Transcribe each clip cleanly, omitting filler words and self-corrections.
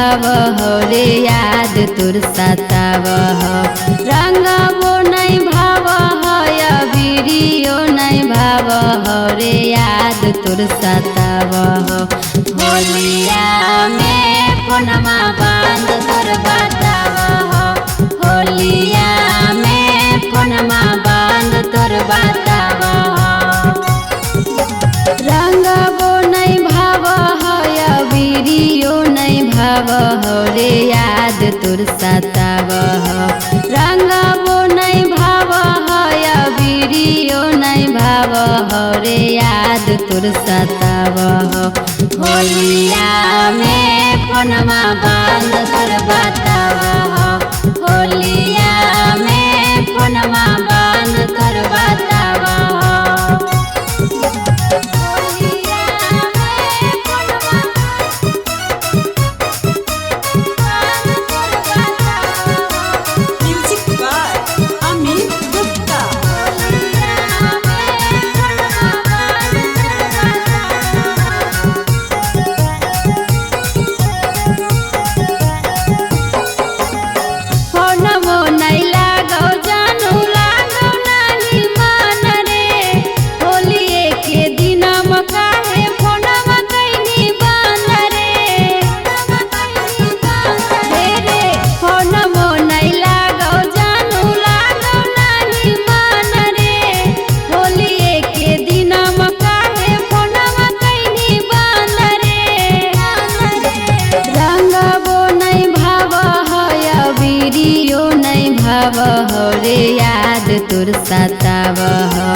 भाव हो रे याद तुर सताव हो। रंगबो नहीं भाव हो या वीडियो नहीं भाव हो रे याद तुर सताव हो। होलिया में फोनमा बांध तोर बताव हो। होलिया में फोनमा बांध तोर बताव हो। रंगबो नहीं भाव हो या वीडियो नहीं भाव हो रे याद तुर सताव हो। रंगबो नहीं भाव हो या वीडियो नहीं भाव हो रे याद तुर सताव हो। होलिया में फोनमा बांध तोर बताव हो। होलिया में फोनमा बांध तोर बताव हो। भाव हो रे याद तुर सताव हो।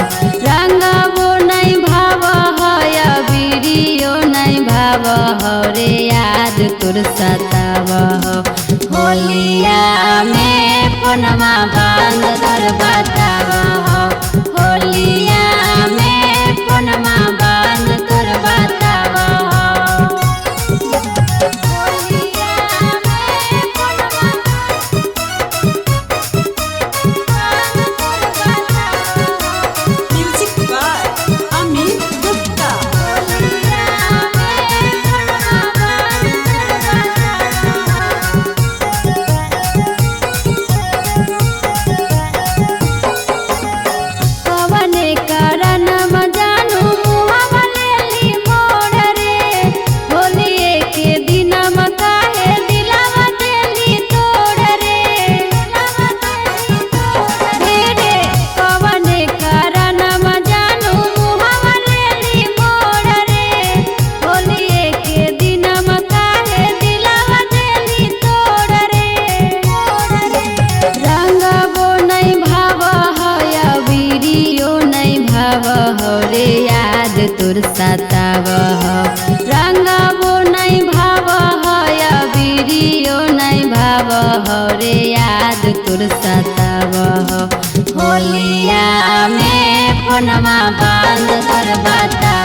रंगबो नहीं भाव हो या वीडियो नहीं भाव हो रे याद तुर सताव हो। होलिया में फोनमा बांध तोर बताव हो। होलिया में फोनमा बांध तोर बताव हो। हो रे याद तुर सताव हो। रंगबो नहीं भाव हो या वीडियो नहीं भाव हो रे याद तुर सताव हो। होलिया में फोनमा बांध तोर बताव